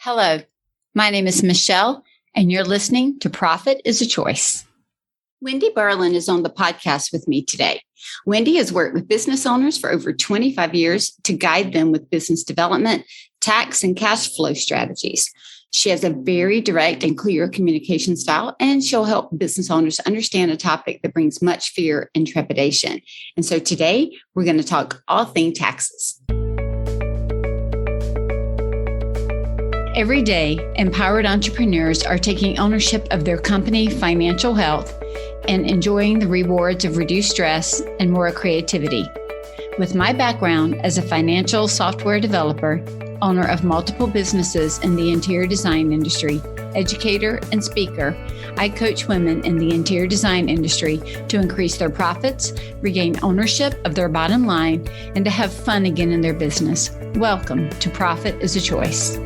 Hello, my name is Michele, and you're listening to Profit is a Choice. Wendy Barlin is on the podcast with me today. Wendy has worked with business owners for over 25 years to guide them with business development, tax, and cash flow strategies. She has a very direct and clear communication style, and she'll help business owners understand a topic that brings much fear and trepidation. And so today, we're going to talk all things taxes. Every day, empowered entrepreneurs are taking ownership of their company financial health and enjoying the rewards of reduced stress and more creativity. With my background as a financial software developer, owner of multiple businesses in the interior design industry, educator, and speaker, I coach women in the interior design industry to increase their profits, regain ownership of their bottom line, and to have fun again in their business. Welcome to Profit is a Choice.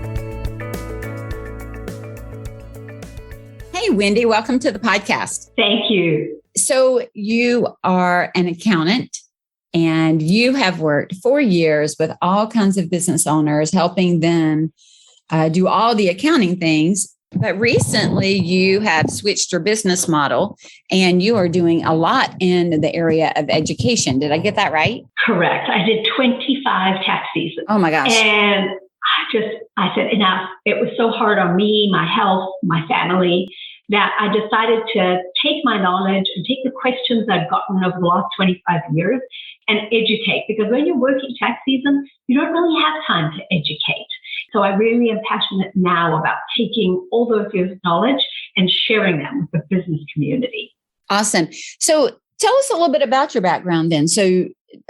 Hey, Wendy, welcome to the podcast. Thank you. So you are an accountant and you have worked for years with all kinds of business owners, helping them do all the accounting things. But recently you have switched your business model and you are doing a lot in the area of education. Did I get that right? Correct. I did 25 tax seasons. Oh my gosh. And I said, enough. It was so hard on me, my health, my family, that I decided to take my knowledge and take the questions I've gotten over the last 25 years and educate. Because when you're working tax season, you don't really have time to educate. So I really am passionate now about taking all those years of knowledge and sharing them with the business community. Awesome. So tell us a little bit about your background then. So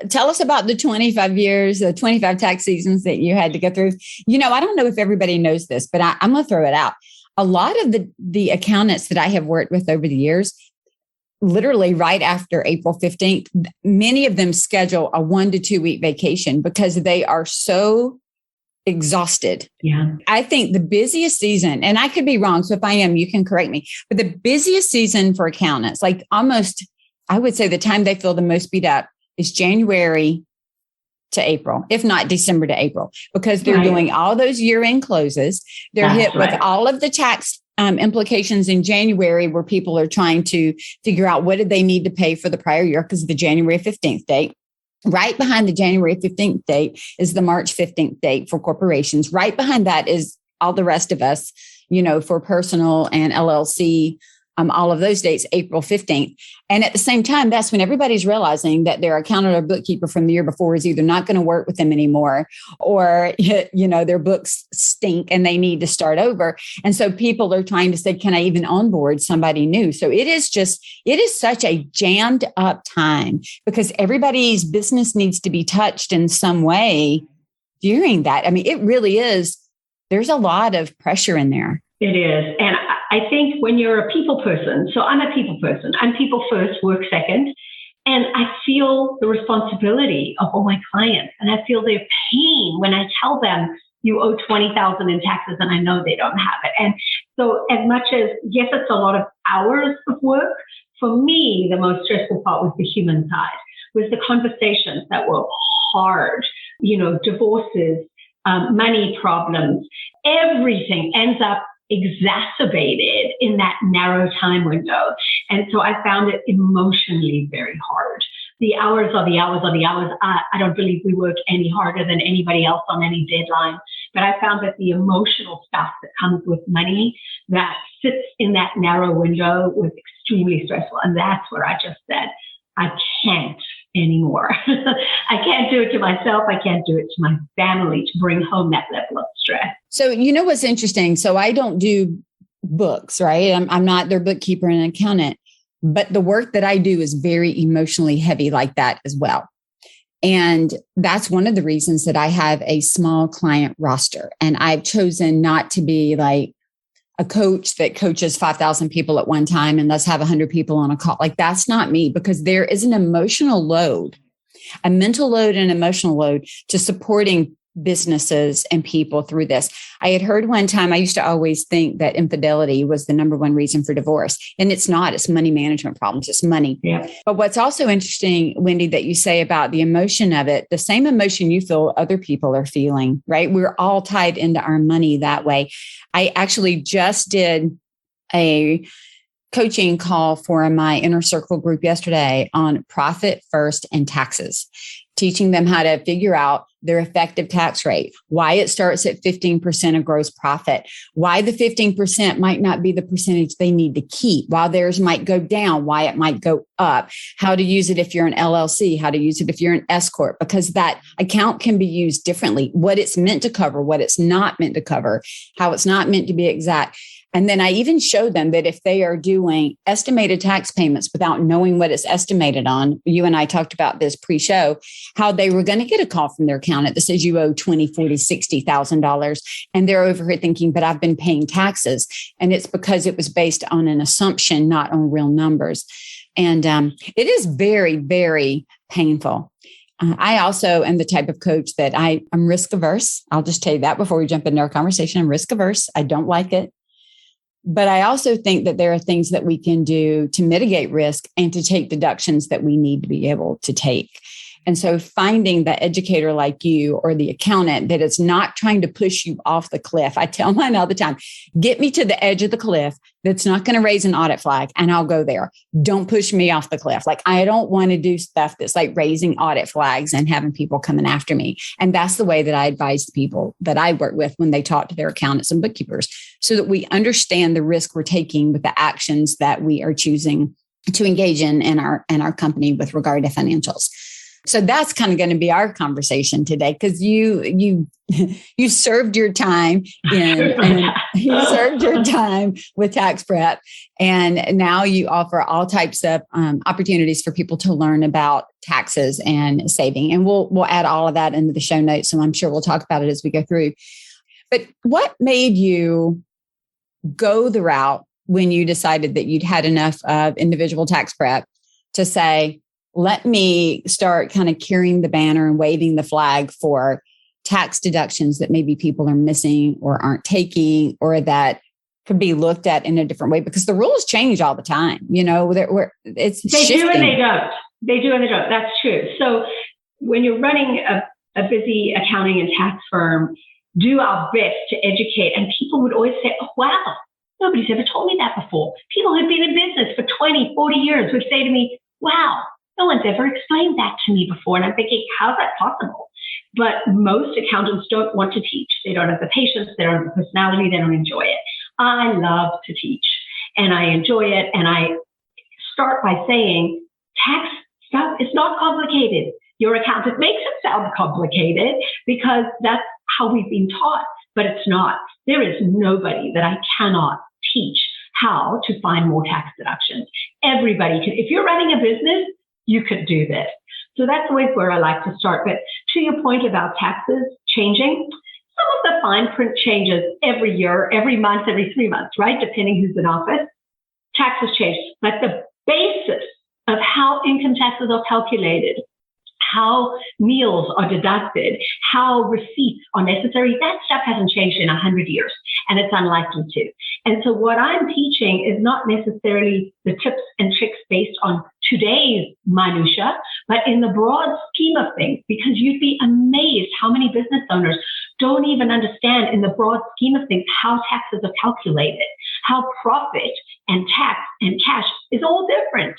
tell us about the 25 years, the 25 tax seasons that you had to go through. You know, I don't know if everybody knows this, but I'm going to throw it out. A lot of the accountants that I have worked with over the years, literally right after April 15th, many of them schedule a 1 to 2 week vacation because they are so exhausted. Yeah. I think the busiest season, and I could be wrong, so if I am, you can correct me, but the busiest season for accountants, like almost, I would say the time they feel the most beat up is January to April, if not December to April, because they're doing all those year-end closes. They're hit with all of the tax implications in January, where people are trying to figure out what did they need to pay for the prior year because of the January 15th date. Right behind the January 15th date is the March 15th date for corporations. Right behind that is all the rest of us, you know, for personal and LLC, all of those dates, April 15th. And at the same time, that's when everybody's realizing that their accountant or bookkeeper from the year before is either not going to work with them anymore, or, you know, their books stink and they need to start over. And so people are trying to say, can I even onboard somebody new? So it is such a jammed up time because everybody's business needs to be touched in some way during that. I mean, it really is. There's a lot of pressure in there. It is. And I think when you're a people person, so I'm a people person, I'm people first, work second. And I feel the responsibility of all my clients. And I feel their pain when I tell them you owe $20,000 in taxes and I know they don't have it. And so as much as, yes, it's a lot of hours of work, for me, the most stressful part was the human side, was the conversations that were hard, you know, divorces, money problems, everything ends up exacerbated in that narrow time window. And so I found it emotionally very hard. The hours are the hours are the hours. I don't believe we work any harder than anybody else on any deadline. But I found that the emotional stuff that comes with money that sits in that narrow window was extremely stressful. And that's where I just said, I can't anymore. I can't do it to myself. I can't do it to my family to bring home that level of stress. So, you know, what's interesting. So I don't do books, right? I'm not their bookkeeper and accountant, but the work that I do is very emotionally heavy like that as well. And that's one of the reasons that I have a small client roster. And I've chosen not to be like a coach that coaches 5,000 people at one time and let's have 100 people on a call. Like that's not me, because there is an emotional load, a mental load and emotional load to supporting businesses and people through this. I had heard one time, I used to always think that infidelity was the number one reason for divorce. And it's not, it's money management problems. It's money. Yeah. But what's also interesting, Wendy, that you say about the emotion of it, the same emotion you feel other people are feeling, right? We're all tied into our money that way. I actually just did a coaching call for my inner circle group yesterday on profit first and taxes, teaching them how to figure out their effective tax rate, why it starts at 15% of gross profit, why the 15% might not be the percentage they need to keep, while theirs might go down, why it might go up, how to use it if you're an LLC, how to use it if you're an S Corp, because that account can be used differently, what it's meant to cover, what it's not meant to cover, how it's not meant to be exact. And then I even showed them that if they are doing estimated tax payments without knowing what it's estimated on, you and I talked about this pre-show, how they were going to get a call from their accountant that says you owe $20,000, $40,000, $60,000. And they're over here thinking, but I've been paying taxes. And it's because it was based on an assumption, not on real numbers. And it is very, very painful. I also am the type of coach that I'm risk averse. I'll just tell you that before we jump into our conversation. I'm risk averse. I don't like it. But I also think that there are things that we can do to mitigate risk and to take deductions that we need to be able to take. And so finding the educator like you or the accountant that is not trying to push you off the cliff. I tell mine all the time, get me to the edge of the cliff that's not going to raise an audit flag and I'll go there. Don't push me off the cliff. Like, I don't want to do stuff that's like raising audit flags and having people coming after me. And that's the way that I advise the people that I work with when they talk to their accountants and bookkeepers, so that we understand the risk we're taking with the actions that we are choosing to engage in our company with regard to financials. So that's kind of going to be our conversation today, because you served your time you served your time with tax prep, and now you offer all types of opportunities for people to learn about taxes and saving. And we'll add all of that into the show notes, so I'm sure we'll talk about it as we go through. But what made you go the route when you decided that you'd had enough of individual tax prep to say, let me start kind of carrying the banner and waving the flag for tax deductions that maybe people are missing or aren't taking, or that could be looked at in a different way? Because the rules change all the time. You know, it's they shifting. Do and they don't. They do and they don't. That's true. So when you're running a busy accounting and tax firm, do our best to educate. And people would always say, oh, wow, nobody's ever told me that before. People who've been in business for 20, 40 years would say to me, wow, no one's ever explained that to me before. And I'm thinking, how's that possible? But most accountants don't want to teach. They don't have the patience. They don't have the personality. They don't enjoy it. I love to teach and I enjoy it. And I start by saying, tax stuff is not complicated. Your accountant makes it sound complicated because that's how we've been taught, but it's not. There is nobody that I cannot teach how to find more tax deductions. Everybody can. If you're running a business, you could do this. So that's always where I like to start. But to your point about taxes changing, some of the fine print changes every year, every month, every 3 months, right? Depending who's in office. Taxes change. But the basis of how income taxes are calculated, how meals are deducted, how receipts are necessary, that stuff hasn't changed in 100 years, and it's unlikely to. And so what I'm teaching is not necessarily the tips and tricks based on today's minutia, but in the broad scheme of things, because you'd be amazed how many business owners don't even understand in the broad scheme of things how taxes are calculated, how profit and tax and cash is all different.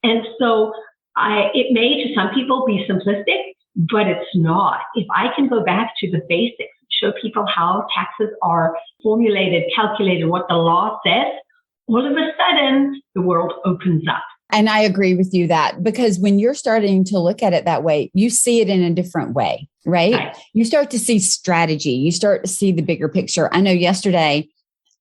And so it may to some people be simplistic, but it's not. If I can go back to the basics, show people how taxes are formulated, calculated, what the law says, all of a sudden the world opens up. And I agree with you that, because when you're starting to look at it that way, you see it in a different way, right? You start to see strategy. You start to see the bigger picture. I know yesterday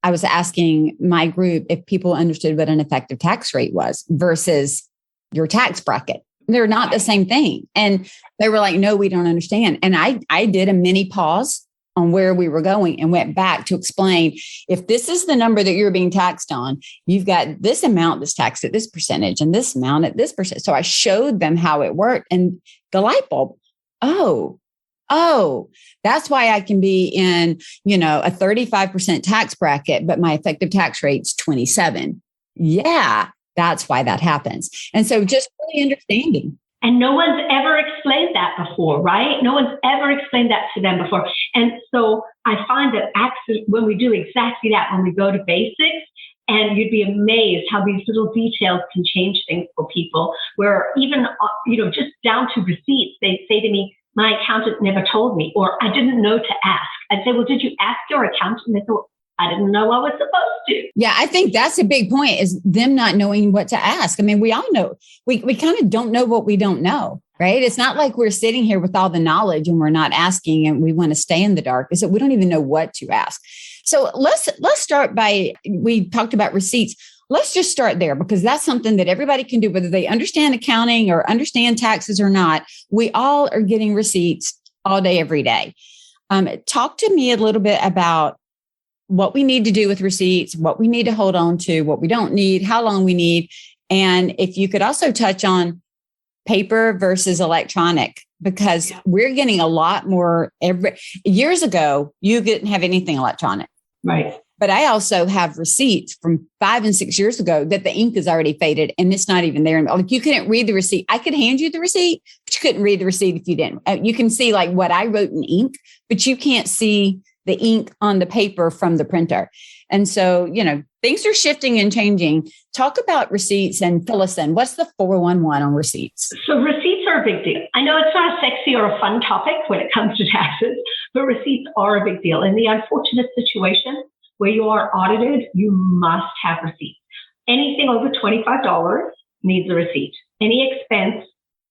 I was asking my group if people understood what an effective tax rate was versus your tax bracket. They're not the same thing. And they were like, no, we don't understand. And I did a mini pause on where we were going and went back to explain, if this is the number that you're being taxed on, you've got this amount that's taxed at this percentage and this amount at this percent. So I showed them how it worked, and the light bulb, oh, Oh, that's why I can be in, a 35% tax bracket, but my effective tax rate's 27. Yeah, that's why that happens. And so just really understanding. And no one's ever explained that before, right? No one's ever explained that to them before. And so I find that when we do exactly that, when we go to basics, and you'd be amazed how these little details can change things for people, where even, just down to receipts, they say to me, my accountant never told me, or I didn't know to ask. I'd say, well, did you ask your accountant? And they thought, I didn't know I was supposed to. Yeah, I think that's a big point, is them not knowing what to ask. I mean, we all know, we kind of don't know what we don't know, right? It's not like we're sitting here with all the knowledge and we're not asking and we want to stay in the dark. Is that we don't even know what to ask. So let's start by, we talked about receipts. Let's just start there, because that's something that everybody can do, whether they understand accounting or understand taxes or not. We all are getting receipts all day, every day. Talk to me a little bit about what we need to do with receipts, what we need to hold on to, what we don't need, how long we need. And if you could also touch on paper versus electronic, because we're getting a lot more. Years ago, you didn't have anything electronic. Right. But I also have receipts from 5 and 6 years ago that the ink is already faded and it's not even there. Like, you couldn't read the receipt. I could hand you the receipt, but you couldn't read the receipt if you didn't. You can see like what I wrote in ink, but you can't see the ink on the paper from the printer. And so, things are shifting and changing. Talk about receipts and fill us in. What's the 411 on receipts? So receipts are a big deal. I know it's not a sexy or a fun topic when it comes to taxes, but receipts are a big deal. In the unfortunate situation where you are audited, you must have receipts. Anything over $25 needs a receipt. Any expense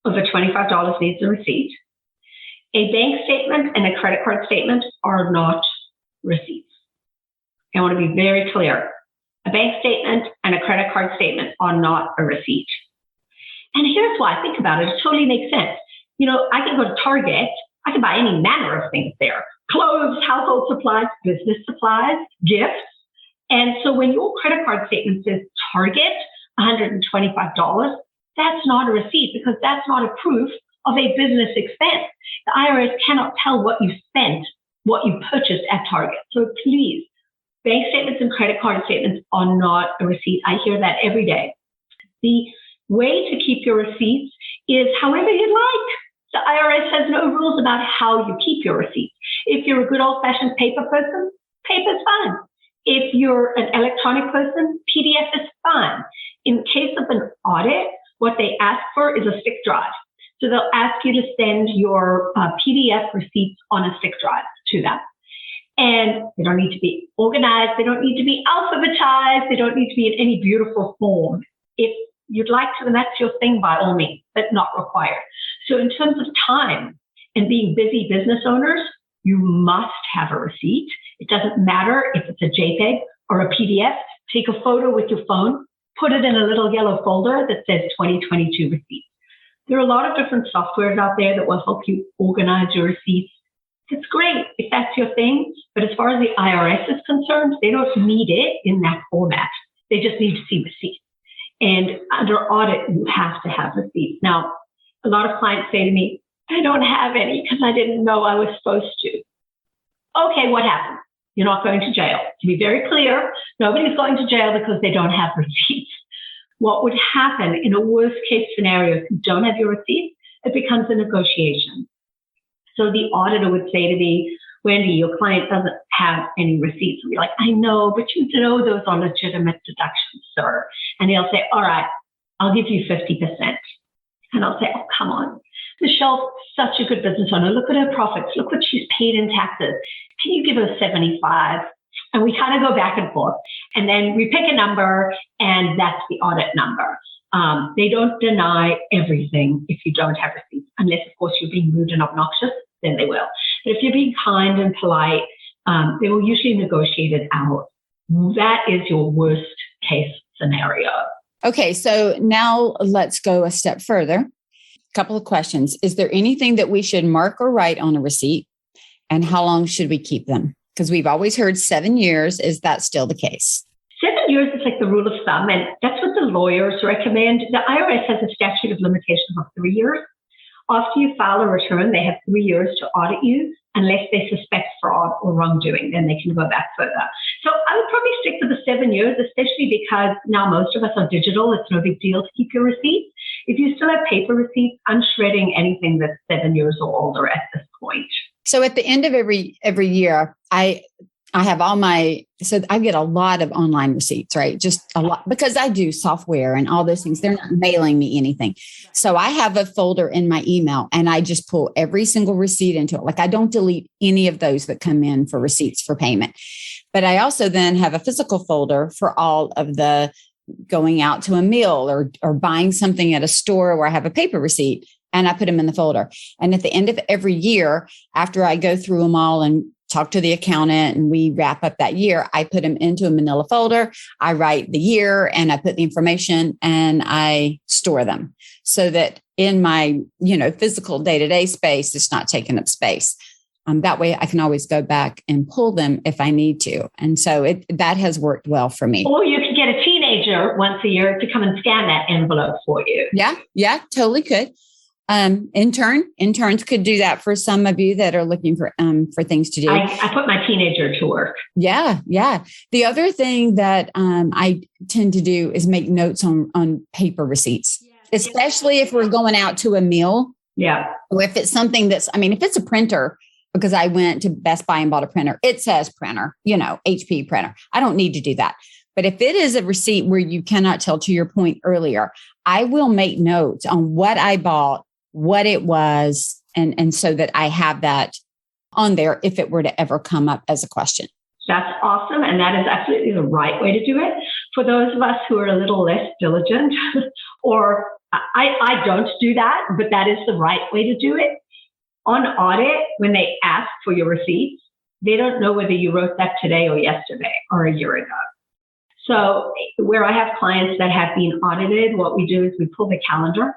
over $25 needs a receipt. A bank statement and a credit card statement are not receipts. I want to be very clear. A bank statement and a credit card statement are not a receipt. And here's why. Think about it. It totally makes sense. I can go to Target. I can buy any manner of things there. Clothes, household supplies, business supplies, gifts. And so when your credit card statement says Target, $125, that's not a receipt, because that's not a proof of a business expense. The IRS cannot tell what you spent, what you purchased at Target. So please, bank statements and credit card statements are not a receipt. I hear that every day. The way to keep your receipts is however you'd like. The IRS has no rules about how you keep your receipts. If you're a good old-fashioned paper person, paper's fine. If you're an electronic person, PDF is fine. In case of an audit, what they ask for is a stick drive. So they'll ask you to send your PDF receipts on a stick drive to them. And they don't need to be organized. They don't need to be alphabetized. They don't need to be in any beautiful form. If you'd like to, then that's your thing by all means, but not required. So in terms of time and being busy business owners, you must have a receipt. It doesn't matter if it's a JPEG or a PDF. Take a photo with your phone, put it in a little yellow folder that says 2022 receipts. There are a lot of different softwares out there that will help you organize your receipts. It's great if that's your thing, but as far as the IRS is concerned, they don't need it in that format. They just need to see receipts. And under audit, you have to have receipts. Now, a lot of clients say to me, I don't have any because I didn't know I was supposed to. Okay, what happened? You're not going to jail. To be very clear, nobody's going to jail because they don't have receipts. What would happen in a worst case scenario if you don't have your receipts? It becomes a negotiation. So the auditor would say to me, Wendy, your client doesn't have any receipts. And we're like, I know, but you know those are legitimate deductions, sir. And he'll say, all right, I'll give you 50%. And I'll say, oh, come on. Michelle's such a good business owner. Look at her profits. Look what she's paid in taxes. Can you give her 75? And we kind of go back and forth. And then we pick a number, and that's the audit number. They don't deny everything if you don't have receipts, unless, of course, you're being rude and obnoxious, then they will. But if you're being kind and polite, they will usually negotiate it out. That is your worst case scenario. Okay, so now let's go a step further. A couple of questions. Is there anything that we should mark or write on a receipt? And how long should we keep them? Because we've always heard 7 years. Is that still the case? 7 years is like the rule of thumb, and that's what the lawyers recommend. The IRS has a statute of limitations of 3 years. After you file a return, they have 3 years to audit you unless they suspect fraud or wrongdoing. Then they can go back further. So I would probably stick to the 7 years, especially because now most of us are digital. It's no big deal to keep your receipts. If you still have paper receipts, I'm shredding anything that's 7 years or older at this point. So at the end of every year, I have so I get a lot of online receipts, right? Just a lot, because I do software and all those things. They're not mailing me anything. So I have a folder in my email and I just pull every single receipt into it. Like I don't delete any of those that come in for receipts for payment. But I also then have a physical folder for all of the going out to a meal or buying something at a store where I have a paper receipt, and I put them in the folder. And at the end of every year, after I go through them all and talk to the accountant and we wrap up that year, I put them into a manila folder. I write the year and I put the information and I store them so that in my, physical day-to-day space, it's not taking up space. That way I can always go back and pull them if I need to. And so that has worked well for me. Or you could get a teenager once a year to come and scan that envelope for you. Yeah, totally could. Interns could do that for some of you that are looking for things to do. I put my teenager to work. Yeah. The other thing that I tend to do is make notes on paper receipts, especially if we're going out to a meal. Yeah. Or if it's something if it's a printer, because I went to Best Buy and bought a printer, it says printer, HP printer. I don't need to do that. But if it is a receipt where you cannot tell, to your point earlier, I will make notes on what I bought, what it was, and so that I have that on there if it were to ever come up as a question. That's awesome. And that is absolutely the right way to do it. For those of us who are a little less diligent, or I don't do that, but that is the right way to do it. On audit, when they ask for your receipts, they don't know whether you wrote that today or yesterday or a year ago. So where I have clients that have been audited, what we do is we pull the calendar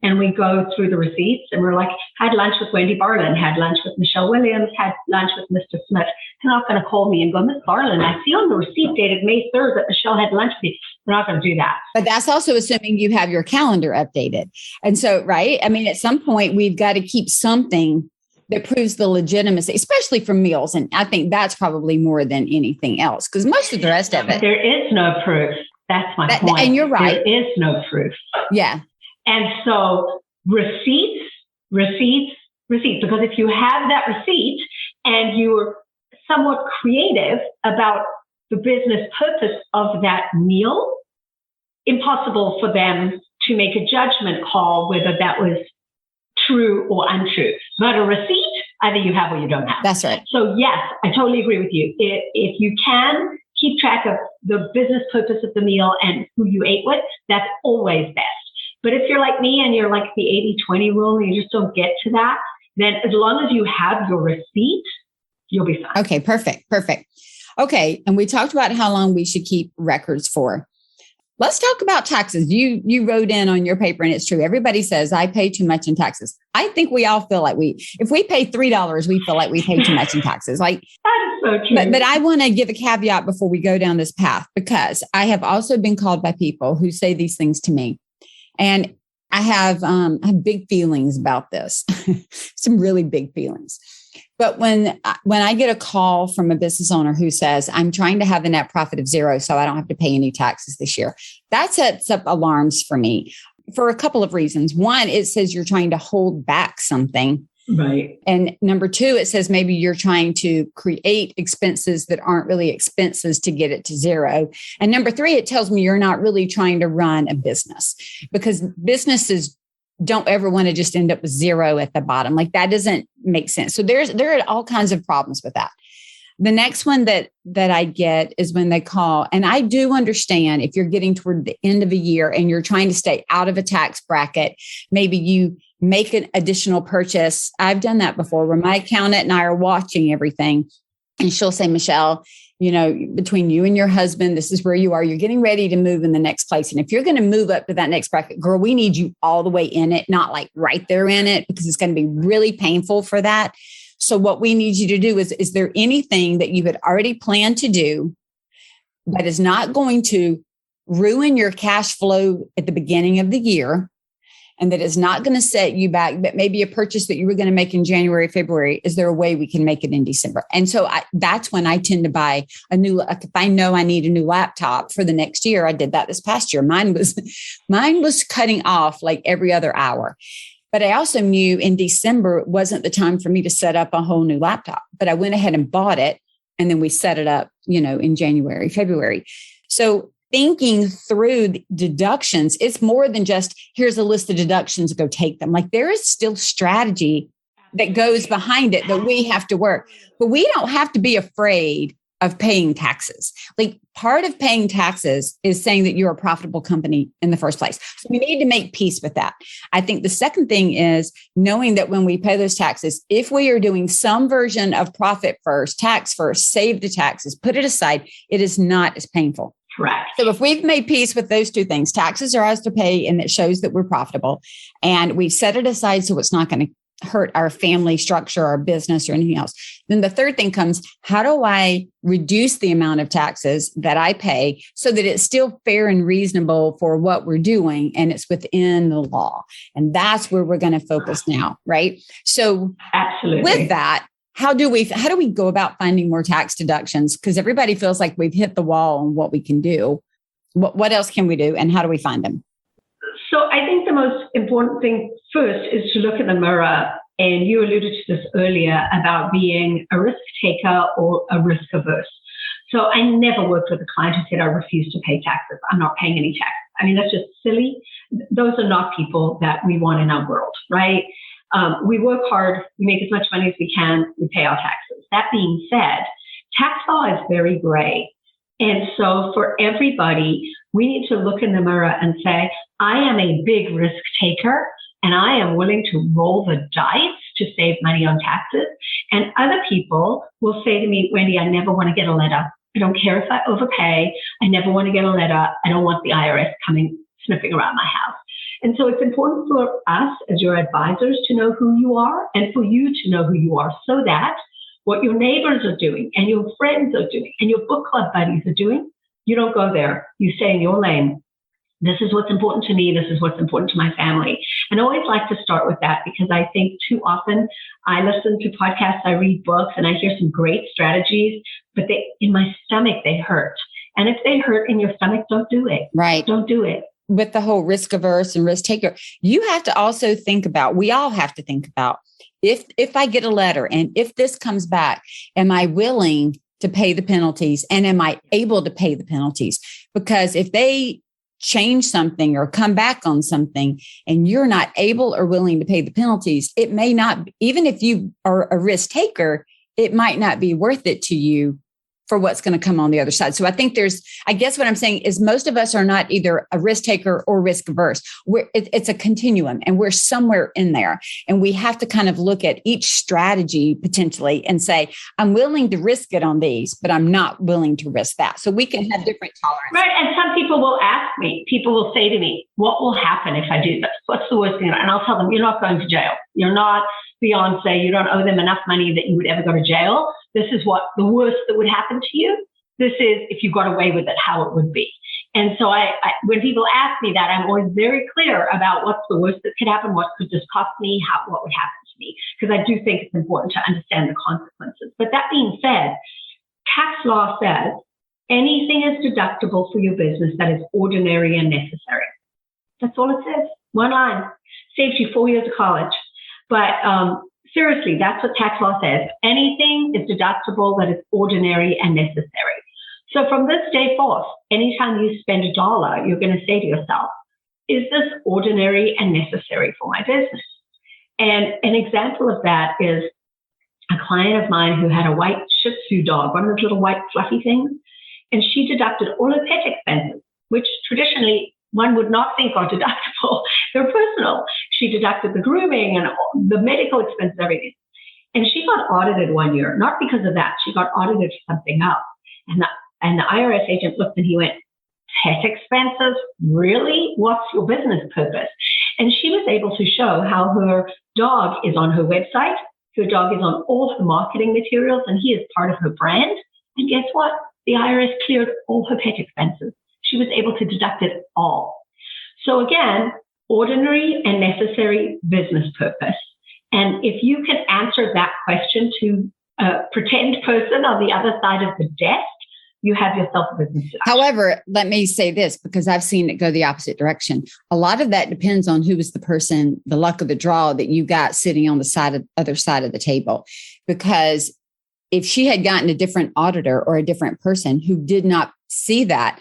and we go through the receipts and we're like, had lunch with Wendy Barlin, had lunch with Michele Williams, had lunch with Mr. Smith. They're not going to call me and go, Miss Barlin, I see on the receipt dated May 3rd that Michele had lunch with me. They're not going to do that. But that's also assuming you have your calendar updated. And so, right? I mean, at some point we've got to keep something that proves the legitimacy, especially for meals. And I think that's probably more than anything else, because most of the rest of it. There is no proof. That's my point. And you're right. There is no proof. Yeah. And so receipts, because if you have that receipt and you're somewhat creative about the business purpose of that meal, impossible for them to make a judgment call whether that was true or untrue. But a receipt, either you have or you don't have. That's right. So yes, I totally agree with you. If you can keep track of the business purpose of the meal and who you ate with, that's always best. But if you're like me and you're like the 80-20 rule and you just don't get to that, then as long as you have your receipt, you'll be fine. Okay, perfect. Okay, and we talked about how long we should keep records for. Let's talk about taxes. You wrote in on your paper, and it's true. Everybody says, I pay too much in taxes. I think we all feel like if we pay $3, we feel like we pay too much in taxes. Like that is so true. But I want to give a caveat before we go down this path, because I have also been called by people who say these things to me. And I have big feelings about this, some really big feelings. But when I get a call from a business owner who says, I'm trying to have a net profit of 0 so I don't have to pay any taxes this year, that sets up alarms for me for a couple of reasons. One, it says you're trying to hold back something. Right. And number two, it says maybe you're trying to create expenses that aren't really expenses to get it to 0. And number three, it tells me you're not really trying to run a business, because businesses don't ever want to just end up with 0 at the bottom. Like that doesn't make sense. So there are all kinds of problems with that. The next one that I get is when they call, and I do understand if you're getting toward the end of a year and you're trying to stay out of a tax bracket, maybe you make an additional purchase. I've done that before where my accountant and I are watching everything, and she'll say, Michele, between you and your husband, this is where you are. You're getting ready to move in the next place. And if you're going to move up to that next bracket, girl, we need you all the way in it, not like right there in it, because it's going to be really painful for that. So what we need you to do is there anything that you had already planned to do that is not going to ruin your cash flow at the beginning of the year? and that is not going to set you back, but maybe a purchase that you were going to make in January, February, is there a way we can make it in December? And so that's when I tend to buy if I know I need a new laptop for the next year. I did that this past year. Mine was cutting off like every other hour. But I also knew in December wasn't the time for me to set up a whole new laptop, but I went ahead and bought it. And then we set it up, in January, February. So thinking through the deductions, it's more than just here's a list of deductions, go take them. Like there is still strategy that goes behind it that we have to work, but we don't have to be afraid of paying taxes. Like part of paying taxes is saying that you're a profitable company in the first place. So we need to make peace with that. I think the second thing is knowing that when we pay those taxes, if we are doing some version of profit first, tax first, save the taxes, put it aside, it is not as painful. Correct. So if we've made peace with those two things, taxes are ours to pay, and it shows that we're profitable, and we've set it aside so it's not going to hurt our family structure, our business, or anything else. Then the third thing comes, how do I reduce the amount of taxes that I pay so that it's still fair and reasonable for what we're doing and it's within the law? And that's where we're going to focus now, right? So absolutely. With that, how do we go about finding more tax deductions? Because everybody feels like we've hit the wall on what we can do. What else can we do, and how do we find them? So I think the most important thing first is to look in the mirror, and you alluded to this earlier about being a risk taker or a risk averse. So I never worked with a client who said, I refuse to pay taxes. I'm not paying any taxes. I mean, that's just silly. Those are not people that we want in our world, right? We work hard, we make as much money as we can, we pay our taxes. That being said, tax law is very gray. And so for everybody, we need to look in the mirror and say, I am a big risk taker, and I am willing to roll the dice to save money on taxes. And other people will say to me, Wendy, I never want to get a letter. I don't care if I overpay. I never want to get a letter. I don't want the IRS coming sniffing around my house. And so it's important for us as your advisors to know who you are, and for you to know who you are, so that what your neighbors are doing and your friends are doing and your book club buddies are doing, you don't go there. You stay in your lane. This is what's important to me. This is what's important to my family. And I always like to start with that, because I think too often I listen to podcasts, I read books, and I hear some great strategies, but in my stomach, they hurt. And if they hurt in your stomach, don't do it. Right. Don't do it. With the whole risk averse and risk taker, you have to also think about, we all have to think about, if I get a letter and if this comes back, am I willing to pay the penalties, and am I able to pay the penalties? Because if they change something or come back on something and you're not able or willing to pay the penalties, it may not, even if you are a risk taker, it might not be worth it to you for what's going to come on the other side. So I think I guess what I'm saying is most of us are not either a risk taker or risk averse. It's a continuum, and we're somewhere in there. And we have to kind of look at each strategy potentially and say, I'm willing to risk it on these, but I'm not willing to risk that. So we can have different tolerances. Right. And some people will ask me, people will say to me, what will happen if I do this? What's the worst thing? And I'll tell them, you're not going to jail. You're not Beyonce. You don't owe them enough money that you would ever go to jail. This is what the worst that would happen to you. This is, if you got away with it, how it would be. And so when people ask me that, I'm always very clear about what's the worst that could happen, what could this cost me, what would happen to me, because I do think it's important to understand the consequences. But that being said, tax law says anything is deductible for your business that is ordinary and necessary. That's all it says. One line. Saves you 4 years of college. But seriously, that's what tax law says. Anything is deductible that is ordinary and necessary. So from this day forth, anytime you spend $1, you're going to say to yourself, is this ordinary and necessary for my business? And an example of that is a client of mine who had a white Shih Tzu dog, one of those little white fluffy things, and she deducted all her pet expenses, which traditionally one would not think are deductible. They're personal. She deducted the grooming and the medical expenses, everything. And she got audited one year, not because of that. She got audited for something else. And the IRS agent looked and he went, pet expenses? Really? What's your business purpose? And she was able to show how her dog is on her website. Her dog is on all her marketing materials, and he is part of her brand. And guess what? The IRS cleared all her pet expenses. She was able to deduct it all. So again, ordinary and necessary business purpose? And if you can answer that question to a pretend person on the other side of the desk, you have yourself a business deduction. However, let me say this, because I've seen it go the opposite direction. A lot of that depends on who was the person, the luck of the draw that you got sitting on the other side of the table. Because if she had gotten a different auditor or a different person who did not see that,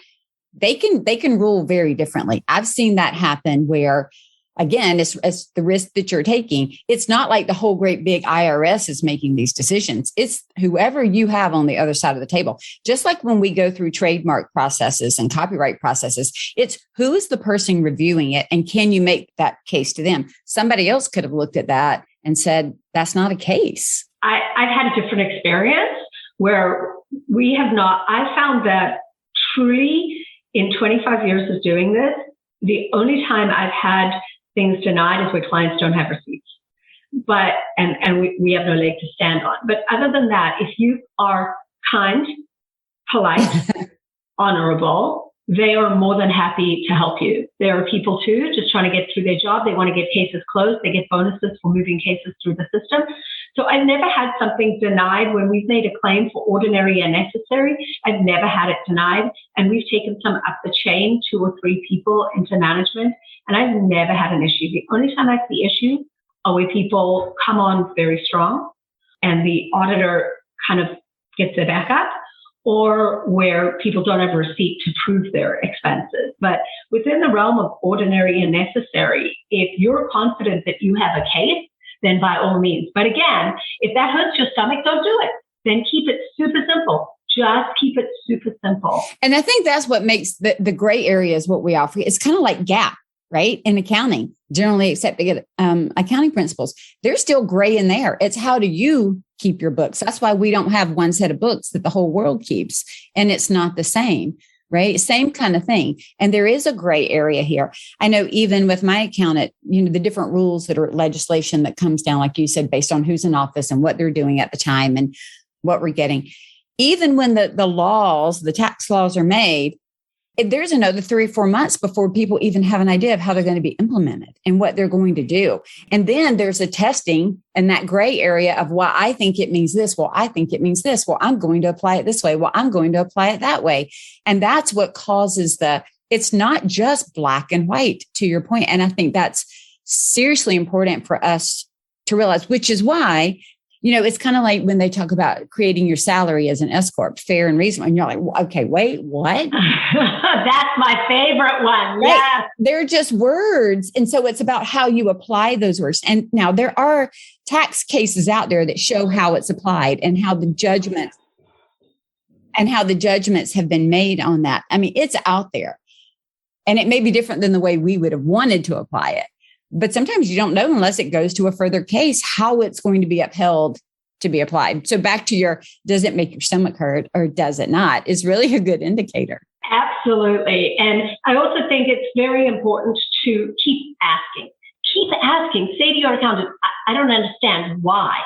they can rule very differently. I've seen that happen where, again, it's the risk that you're taking. It's not like the whole great big IRS is making these decisions. It's whoever you have on the other side of the table. Just like when we go through trademark processes and copyright processes, it's who is the person reviewing it and can you make that case to them? Somebody else could have looked at that and said, that's not a case. I've had a different experience where we have not. I found that truly in 25 years of doing this, the only time I've had things denied is where clients don't have receipts, but and we have no leg to stand on. But other than that, if you are kind, polite, honorable, they are more than happy to help you. There are people too, just trying to get through their job. They want to get cases closed. They get bonuses for moving cases through the system. So I've never had something denied when we've made a claim for ordinary and necessary. I've never had it denied. And we've taken some up the chain, 2 or 3 people into management. And I've never had an issue. The only time I see issues are where people come on very strong and the auditor kind of gets their back up, or where people don't have a receipt to prove their expenses. But within the realm of ordinary and necessary, if you're confident that you have a case, then by all means. But again, if that hurts your stomach, don't do it. Then keep it super simple. Just keep it super simple. And I think that's what makes the gray area is what we offer. It's kind of like GAAP, right? In accounting, generally accepted accounting principles. There's still gray in there. It's how do you keep your books? That's why we don't have one set of books that the whole world keeps. And it's not the same, right? Same kind of thing. And there is a gray area here. I know even with my accountant, the different rules that are legislation that comes down, like you said, based on who's in office and what they're doing at the time and what we're getting. Even when the tax laws are made, there's another 3 or 4 months before people even have an idea of how they're going to be implemented and what they're going to do. And then there's a testing and that gray area of, well, I think it means this. Well, I think it means this. Well, I'm going to apply it this way. Well, I'm going to apply it that way. And that's what causes it's not just black and white, to your point. And I think that's seriously important for us to realize, which is why, it's kind of like when they talk about creating your salary as an S corp, fair and reasonable. And you're like, okay, wait, what? That's my favorite one. Right? Yeah. They're just words. And so it's about how you apply those words. And now there are tax cases out there that show how it's applied and how the judgments have been made on that. I mean, it's out there. And it may be different than the way we would have wanted to apply it. But sometimes you don't know unless it goes to a further case how it's going to be upheld to be applied. So back to does it make your stomach hurt or does it not is really a good indicator. Absolutely. And I also think it's very important to keep asking. Keep asking. Say to your accountant, I don't understand why.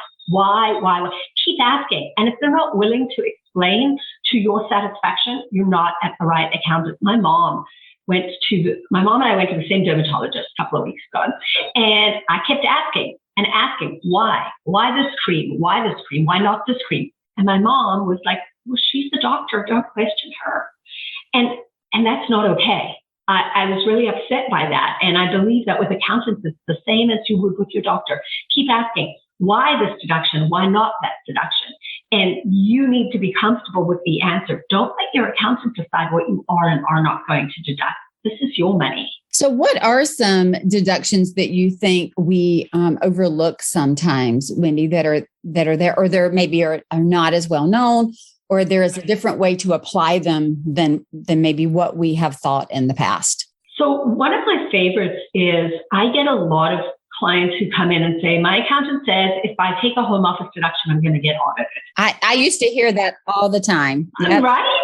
Keep asking. And if they're not willing to explain to your satisfaction, you're not at the right accountant. My mom and I went to the same dermatologist a couple of weeks ago, and I kept asking, why this cream? Why this cream? Why not this cream? And my mom was like, well, she's the doctor. Don't question her. And that's not okay. I was really upset by that. And I believe that with accountants, it's the same as you would with your doctor. Keep asking, why this deduction? Why not that deduction? And you need to be comfortable with the answer. Don't let your accountant decide what you are and are not going to deduct. This is your money. So what are some deductions that you think we overlook sometimes, Wendy, that are there, or there maybe are not as well known, or there is a different way to apply them than maybe what we have thought in the past? So one of my favorites is I get a lot of clients who come in and say, my accountant says if I take a home office deduction, I'm going to get audited. I used to hear that all the time. Yep. Right?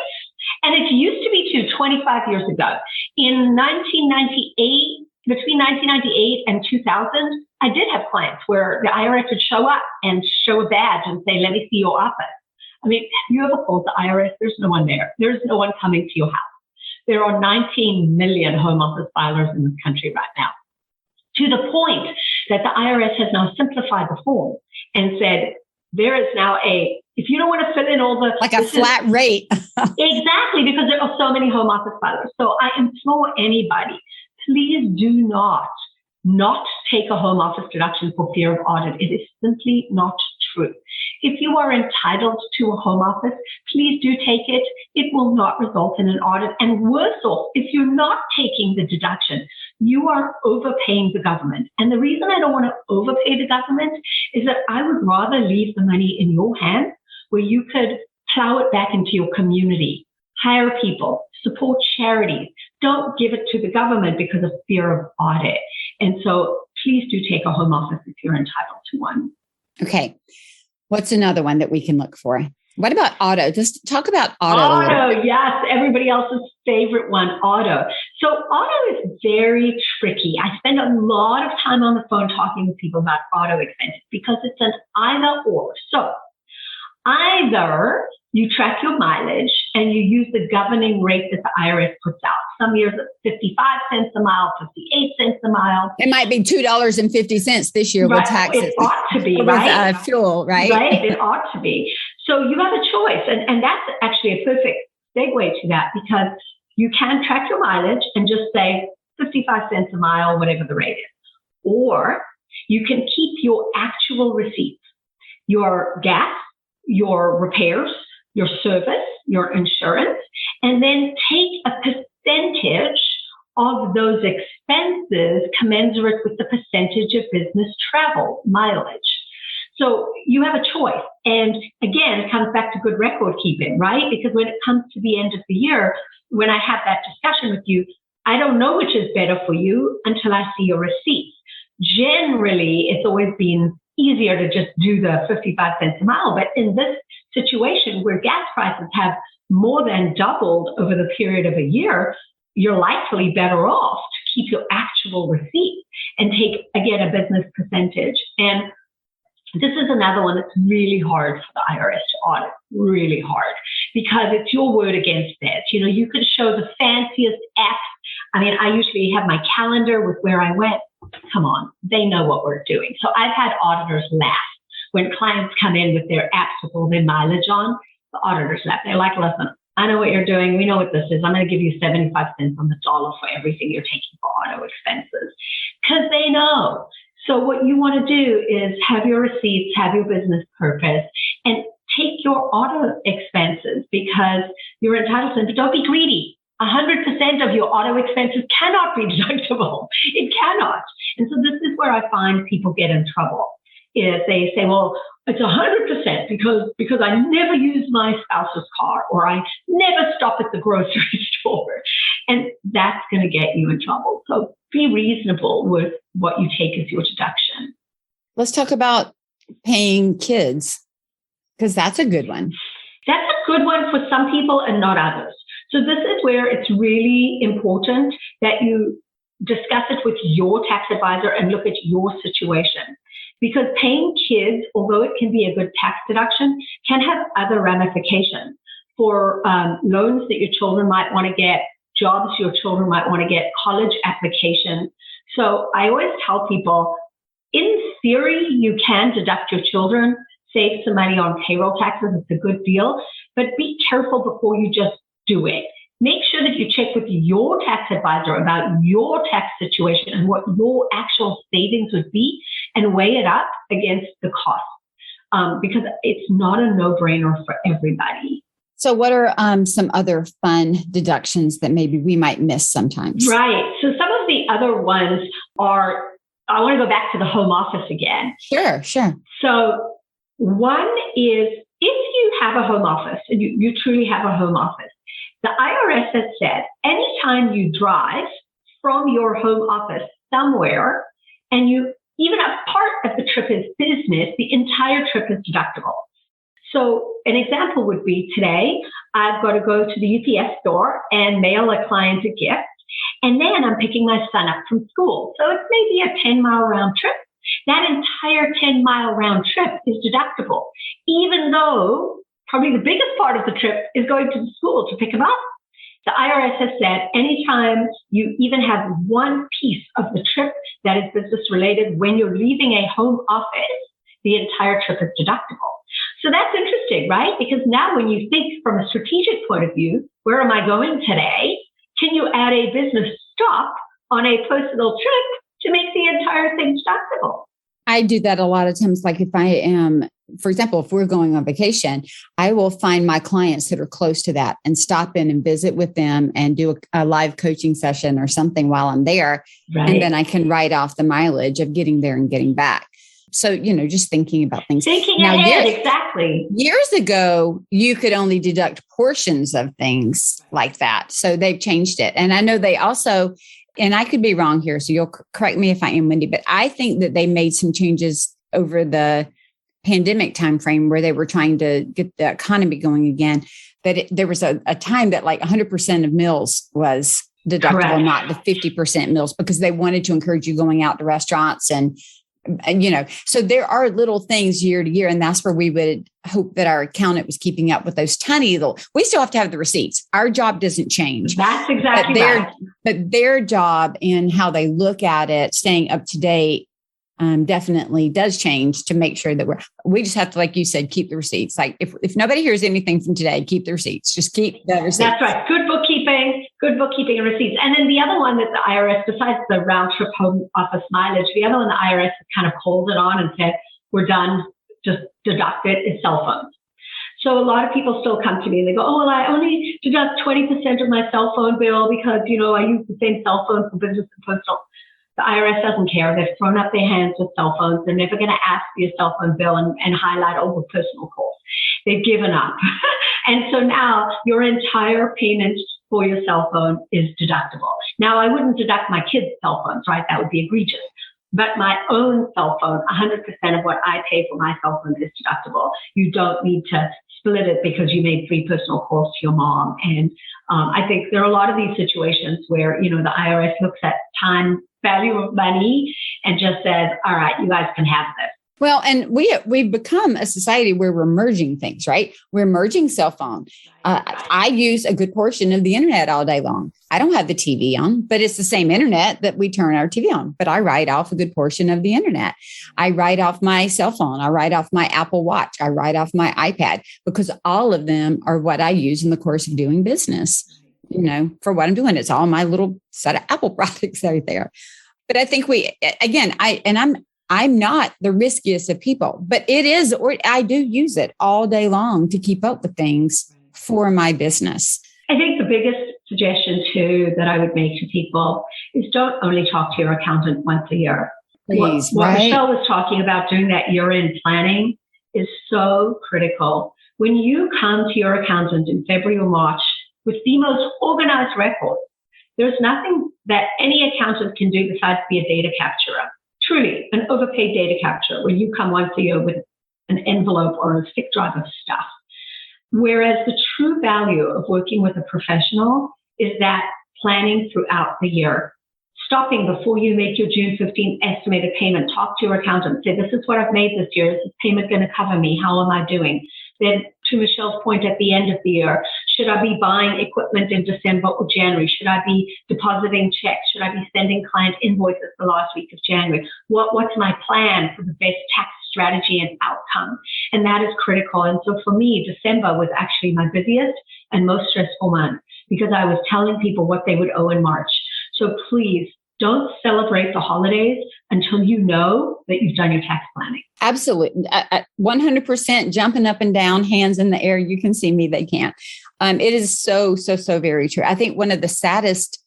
And it used to be 25 years ago. In 1998, between 1998 and 2000, I did have clients where the IRS would show up and show a badge and say, let me see your office. I mean, have you ever called the IRS? There's no one there. There's no one coming to your house. There are 19 million home office filers in this country right now. to the point that the IRS has now simplified the form and said, there is now if you don't want to fill in all the... Like a flat rate. Exactly, because there are so many home office filers. So I implore anybody, please do not take a home office deduction for fear of audit. It is simply not true. If you are entitled to a home office, please do take it. It will not result in an audit. And worse off, if you're not taking the deduction, you are overpaying the government. And the reason I don't want to overpay the government is that I would rather leave the money in your hands where you could plow it back into your community, hire people, support charities. Don't give it to the government because of fear of audit. And so please do take a home office if you're entitled to one. Okay. What's another one that we can look for? What about auto? Just talk about auto. Auto, yes. Everybody else's favorite one, auto. So auto is very tricky. I spend a lot of time on the phone talking with people about auto expenses because it's an either or. So either you track your mileage and you use the governing rate that the IRS puts out. Some years it's 55 cents a mile, 58 cents a mile. It might be $2.50 this year with taxes. It ought to be, right? With fuel, right? Right, it ought to be. So you have a choice. And that's actually a perfect segue to that because you can track your mileage and just say 55 cents a mile, whatever the rate is. Or you can keep your actual receipts, your gas, your repairs, your service, your insurance, and then take a percentage of those expenses commensurate with the percentage of business travel mileage. So you have a choice. And again, it comes back to good record keeping, right? Because when it comes to the end of the year, when I have that discussion with you, I don't know which is better for you until I see your receipts. Generally, it's always been easier to just do the 55 cents a mile. But in this situation where gas prices have more than doubled over the period of a year, you're likely better off to keep your actual receipt and take, again, a business percentage. And this is another one that's really hard for the IRS to audit, really hard, because it's your word against theirs. You know, you could show the fanciest apps. I mean, I usually have my calendar with where I went. Come on, they know what we're doing. So I've had auditors laugh when clients come in with their apps with all their mileage on. The auditors laugh. They're like, listen, I know what you're doing. We know what this is. I'm going to give you 75 cents on the dollar for everything you're taking for auto expenses because they know. So what you want to do is have your receipts, have your business purpose, and take your auto expenses because you're entitled to them, but don't be greedy. 100% of your auto expenses cannot be deductible. It cannot. And so this is where I find people get in trouble. Is they say, well, it's 100% because I never use my spouse's car or I never stop at the grocery store. And that's going to get you in trouble. So be reasonable with what you take as your deduction. Let's talk about paying kids because that's a good one. That's a good one for some people and not others. So this is where it's really important that you discuss it with your tax advisor and look at your situation. Because paying kids, although it can be a good tax deduction, can have other ramifications for loans that your children might want to get, jobs your children might want to get, college applications. So I always tell people, in theory, you can deduct your children, save some money on payroll taxes. It's a good deal, but be careful before you just do it. Make sure that you check with your tax advisor about your tax situation and what your actual savings would be and weigh it up against the cost because it's not a no-brainer for everybody. So what are some other fun deductions that maybe we might miss sometimes? Right. So some of the other ones are, I want to go back to the home office again. Sure. So one is if you have a home office and you truly have a home office, the IRS has said anytime you drive from your home office somewhere and you even a part of the trip is business, the entire trip is deductible. So an example would be today, I've got to go to the UPS store and mail a client a gift. And then I'm picking my son up from school. So it's maybe a 10-mile round trip. That entire 10-mile round trip is deductible, even though probably the biggest part of the trip is going to the school to pick him up. The IRS has said anytime you even have one piece of the trip that is business related when you're leaving a home office, the entire trip is deductible. So that's interesting, right? Because now when you think from a strategic point of view, where am I going today? Can you add a business stop on a personal trip to make the entire thing deductible? I do that a lot of times. Like if I am, for example, if we're going on vacation, I will find my clients that are close to that and stop in and visit with them and do a live coaching session or something while I'm there. Right. And then I can write off the mileage of getting there and getting back. So, just thinking about things. Thinking ahead, exactly. Years ago, you could only deduct portions of things like that. So they've changed it. And I know they also, and I could be wrong here, so you'll correct me if I am, Wendy, but I think that they made some changes over the pandemic timeframe where they were trying to get the economy going again, that there was a time that like 100% of meals was deductible, correct, not the 50% meals, because they wanted to encourage you going out to restaurants and so there are little things year to year. And that's where we would hope that our accountant was keeping up with those tiny little, we still have to have the receipts. Our job doesn't change. That's exactly right. But their job and how they look at it, staying up to date, definitely does change to make sure that we just have to, like you said, keep the receipts. Like if nobody hears anything from today, keep the receipts. Just keep the receipts. That's right. Good bookkeeping and receipts. And then the other one that the IRS, besides the round trip home office mileage, the other one the IRS kind of called it on and said, we're done, just deduct it, is cell phones. So a lot of people still come to me and they go, oh, well, I only deduct 20% of my cell phone bill because, I use the same cell phone for business and personal. The IRS doesn't care. They've thrown up their hands with cell phones. They're never going to ask for your cell phone bill and highlight over personal calls. They've given up. And so now your entire payment for your cell phone is deductible. Now, I wouldn't deduct my kids' cell phones, right? That would be egregious. But my own cell phone, 100% of what I pay for my cell phone is deductible. You don't need to split it because you made 3 personal calls to your mom. And I think there are a lot of these situations where, the IRS looks at time value of money and just says, all right, you guys can have this. Well, and we've become a society where we're merging things, right? We're merging cell phone. I use a good portion of the internet all day long. I don't have the TV on, but it's the same internet that we turn our TV on. But I write off a good portion of the internet. I write off my cell phone. I write off my Apple Watch. I write off my iPad, because all of them are what I use in the course of doing business. For what I'm doing, it's all my little set of Apple products right there. But I think I'm not the riskiest of people, but it is, or I do use it all day long to keep up with things for my business. I think the biggest suggestion too that I would make to people is don't only talk to your accountant once a year. Please, what right? Michele was talking about, doing that year-end planning, is so critical. When you come to your accountant in February or March with the most organized record, there's nothing that any accountant can do besides be a data capturer. Truly, an overpaid data capture where you come once a year with an envelope or a stick drive of stuff. Whereas the true value of working with a professional is that planning throughout the year. Stopping before you make your June 15th estimated payment. Talk to your accountant. Say, this is what I've made this year. Is this payment going to cover me? How am I doing? Then, to Michele's point, at the end of the year, should I be buying equipment in December or January? Should I be depositing checks? Should I be sending client invoices the last week of January? What's my plan for the best tax strategy and outcome? And that is critical. And so for me, December was actually my busiest and most stressful month because I was telling people what they would owe in March. So please don't celebrate the holidays until you know that you've done your tax planning. Absolutely. 100% jumping up and down, hands in the air. You can see me, they can't. It is so very true. I think one of the saddest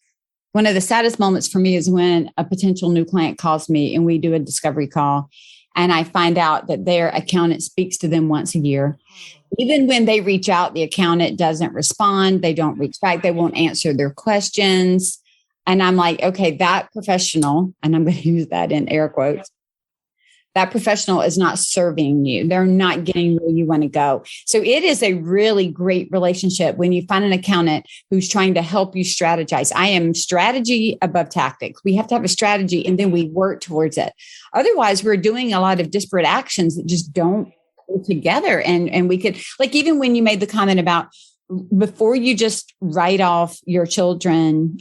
moments for me is when a potential new client calls me and we do a discovery call and I find out that their accountant speaks to them once a year. Even when they reach out, the accountant doesn't respond. They don't reach back. They won't answer their questions. And I'm like, okay, that professional, and I'm going to use that in air quotes, that professional is not serving you. They're not getting where you want to go. So it is a really great relationship when you find an accountant who's trying to help you strategize. I am strategy above tactics. We have to have a strategy and then we work towards it. Otherwise, we're doing a lot of disparate actions that just don't go together. And we could, like, even when you made the comment about before you just write off your children,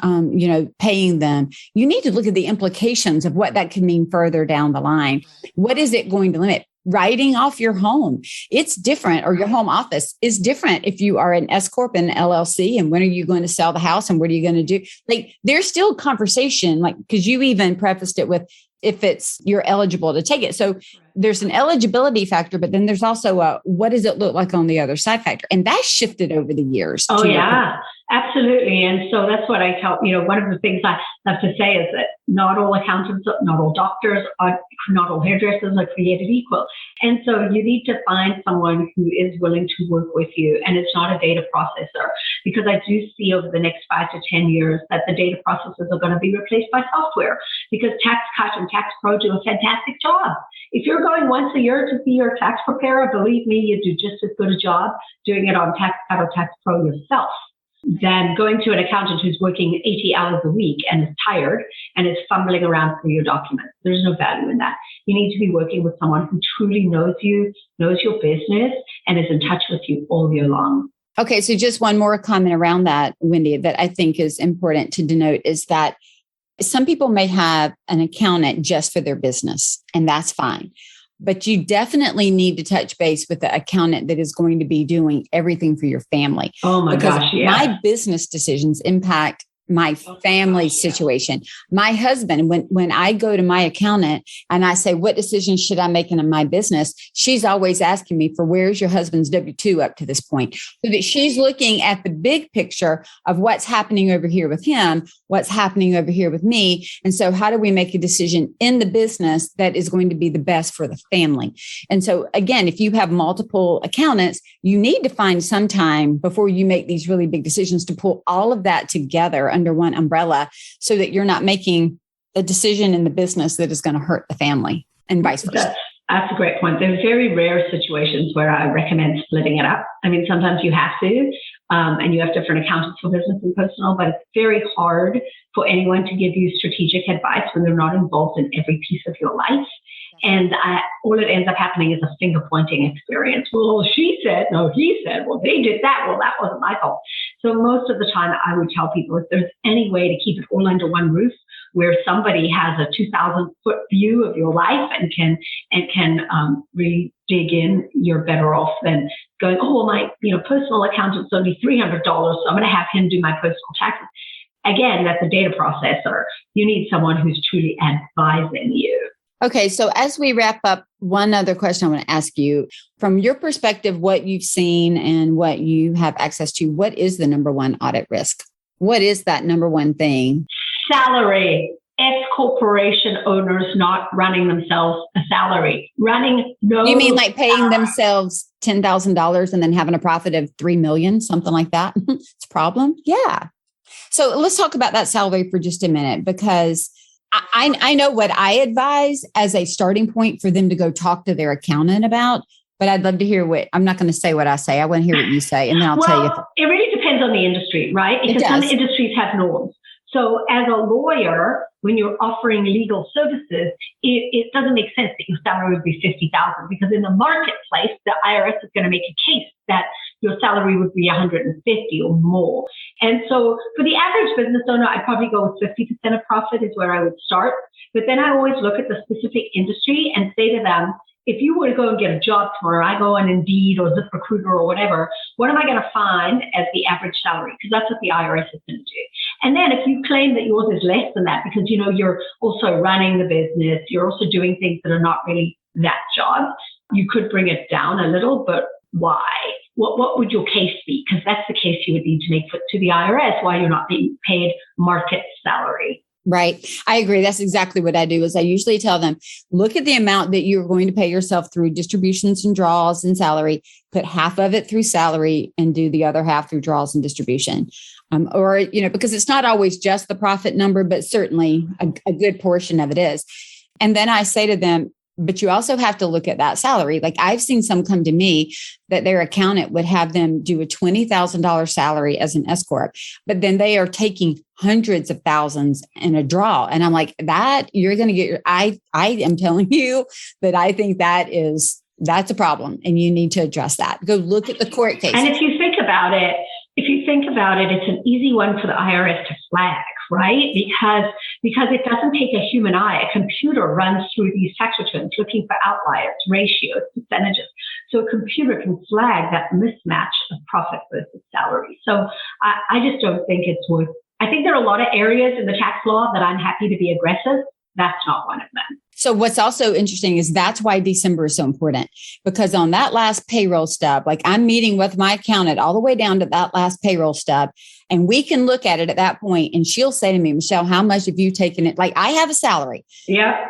paying them, you need to look at the implications of what that could mean further down the line. What is it going to limit? Writing off your home, it's different, or your home office is different if you are an S Corp and LLC. And when are you going to sell the house, and what are you going to do? Like, there's still conversation, like, because you even prefaced it with if you're eligible to take it. So there's an eligibility factor, but then there's also a what does it look like on the other side factor, and that's shifted over the years. Oh yeah, absolutely. And so that's what I tell, one of the things I have to say is that not all accountants, not all doctors, not all hairdressers are created equal. And so you need to find someone who is willing to work with you, and it's not a data processor, because I do see over the next 5 to 10 years that the data processors are going to be replaced by software, because Tax Cut and Tax Pro do a fantastic job. If you're going once a year to see your tax preparer, believe me, you do just as good a job doing it on Tax Cut or Tax Pro yourself than going to an accountant who's working 80 hours a week and is tired and is fumbling around through your documents. There's no value in that. You need to be working with someone who truly knows you, knows your business, and is in touch with you all year long. Okay, so just one more comment around that, Wendy, that I think is important to denote is that some people may have an accountant just for their business, and that's fine. But you definitely need to touch base with the accountant that is going to be doing everything for your family. Oh my gosh, yeah. My business decisions impact my family situation. My husband, when I go to my accountant and I say, what decisions should I make in my business? She's always asking me for where's your husband's W-2 up to this point, so that she's looking at the big picture of what's happening over here with him, what's happening over here with me. And so how do we make a decision in the business that is going to be the best for the family? And so again, if you have multiple accountants, you need to find some time before you make these really big decisions to pull all of that together under one umbrella, so that you're not making a decision in the business that is going to hurt the family, and vice versa. That's a great point. There's very rare situations where I recommend splitting it up. I mean, sometimes you have to, and you have different accountants for business and personal, but it's very hard for anyone to give you strategic advice when they're not involved in every piece of your life. And all it ends up happening is a finger pointing experience. Well, she said, no, he said, well, they did that. Well, that wasn't my fault. So most of the time I would tell people, if there's any way to keep it all under one roof, where somebody has a 2,000-foot view of your life and can really dig in, you're better off than going, oh, well, my personal accountant's only $300, so I'm going to have him do my personal taxes. Again, that's a data processor. You need someone who's truly advising you. Okay, so as we wrap up, one other question I want to ask you. From your perspective, what you've seen and what you have access to, what is the number one audit risk? What is that number one thing? Salary. S corporation owners not running themselves a salary. You mean like paying themselves $10,000 and then having a profit of $3 million, something like that? It's a problem? Yeah. So let's talk about that salary for just a minute, because I know what I advise as a starting point for them to go talk to their accountant about, but I'd love to hear I'm not going to say what I say. I want to hear what you say, and then I'll tell you. It really depends on the industry, right? Because some industries have norms. So as a lawyer, when you're offering legal services, it doesn't make sense that your salary would be $50,000, because in the marketplace, the IRS is going to make a case that your salary would be $150 or more. And so for the average business owner, I'd probably go with 50% of profit is where I would start. But then I always look at the specific industry and say to them, if you were to go and get a job tomorrow, I go on Indeed or ZipRecruiter or whatever, what am I going to find as the average salary? Because that's what the IRS is going to do. And then if you claim that yours is less than that, because you're also running the business, you're also doing things that are not really that job, you could bring it down a little, but why? What would your case be? Because that's the case you would need to make to the IRS, why you're not being paid market salary. Right. I agree. That's exactly what I do. Is I usually tell them, look at the amount that you're going to pay yourself through distributions and draws and salary, put half of it through salary and do the other half through draws and distribution. Because it's not always just the profit number, but certainly a good portion of it is. And then I say to them, but you also have to look at that salary. Like I've seen some come to me that their accountant would have them do a $20,000 salary as an S Corp, but then they are taking hundreds of thousands in a draw. And I'm like, that you're going to get I am telling you that I think that's a problem and you need to address that. Go look at the court case. And if you think about it, if you think about it, it's an easy one for the IRS to flag, right? Because it doesn't take a human eye. A computer runs through these tax returns looking for outliers, ratios, percentages. So a computer can flag that mismatch of profit versus salary. So I just don't think it's worth. I think there are a lot of areas in the tax law that I'm happy to be aggressive. That's not one of them. So what's also interesting is that's why December is so important, because on that last payroll stub, like I'm meeting with my accountant all the way down to that last payroll stub, and we can look at it at that point and she'll say to me, Michele, how much have you taken it? Like I have a salary. Yeah.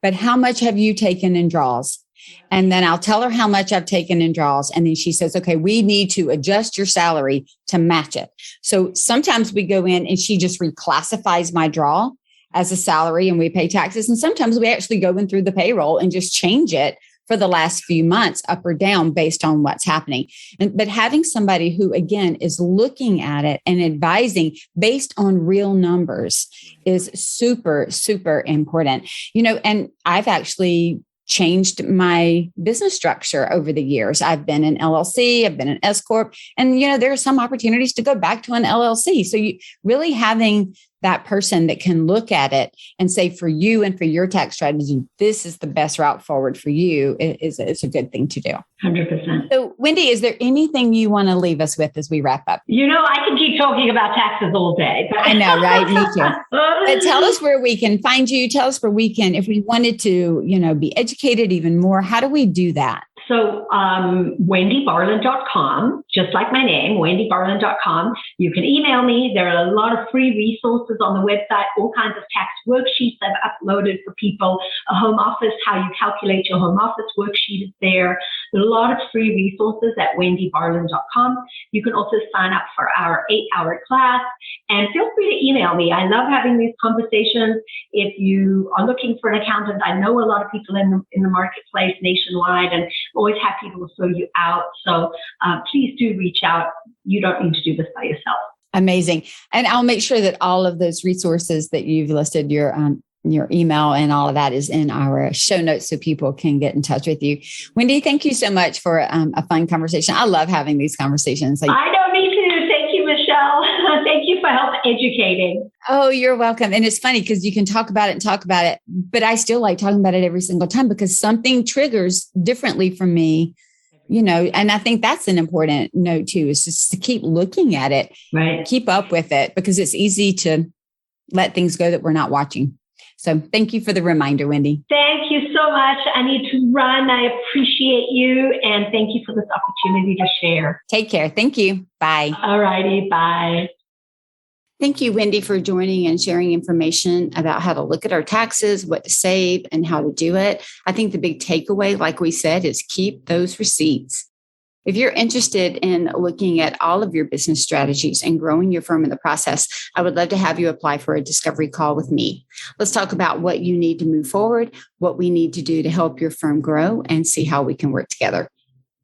But how much have you taken in draws? And then I'll tell her how much I've taken in draws. And then she says, okay, we need to adjust your salary to match it. So sometimes we go in and she just reclassifies my draw as a salary and we pay taxes. And sometimes we actually go in through the payroll and just change it for the last few months up or down based on what's happening. But having somebody who, again, is looking at it and advising based on real numbers is super, super important. And I've actually changed my business structure over the years. I've been an LLC, I've been an S Corp, and there are some opportunities to go back to an LLC. So you really having that person that can look at it and say, for you and for your tax strategy, this is the best route forward for you is a good thing to do. 100%. So Wendy, is there anything you want to leave us with as we wrap up? I can keep talking about taxes all day. But I know, right? Me too. But tell us where we can find you. Tell us where we can, if we wanted to, be educated even more, how do we do that? So wendybarlin.com, just like my name, wendybarlin.com. You can email me. There are a lot of free resources on the website, all kinds of tax worksheets I've uploaded for people. A home office, how you calculate your home office worksheet is there. There are a lot of free resources at wendybarlin.com. You can also sign up for our 8-hour class and feel free to email me. I love having these conversations. If you are looking for an accountant, I know a lot of people in the marketplace nationwide, and always happy to refer you out. So please do reach out. You don't need to do this by yourself. Amazing. And I'll make sure that all of those resources that you've listed, your email and all of that is in our show notes so people can get in touch with you. Wendy, thank you so much for a fun conversation. I love having these conversations. I know, me too. Thank you, Michele. Thank you for help educating. Oh, you're welcome. And it's funny because you can talk about it, but I still like talking about it every single time because something triggers differently for me, and I think that's an important note too, is just to keep looking at it, right? Keep up with it because it's easy to let things go that we're not watching. So thank you for the reminder, Wendy. Thank you so much. I need to run. I appreciate you. And thank you for this opportunity to share. Take care. Thank you. Bye. All righty. Bye. Thank you, Wendy, for joining and sharing information about how to look at our taxes, what to save, and how to do it. I think the big takeaway, like we said, is keep those receipts. If you're interested in looking at all of your business strategies and growing your firm in the process, I would love to have you apply for a discovery call with me. Let's talk about what you need to move forward, what we need to do to help your firm grow, and see how we can work together.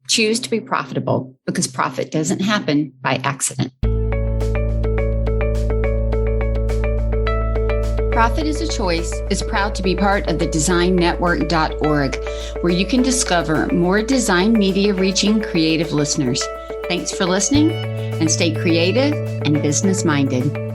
Choose to be profitable because profit doesn't happen by accident. Profit is a Choice is proud to be part of the designnetwork.org, where you can discover more design media reaching creative listeners. Thanks for listening and stay creative and business minded.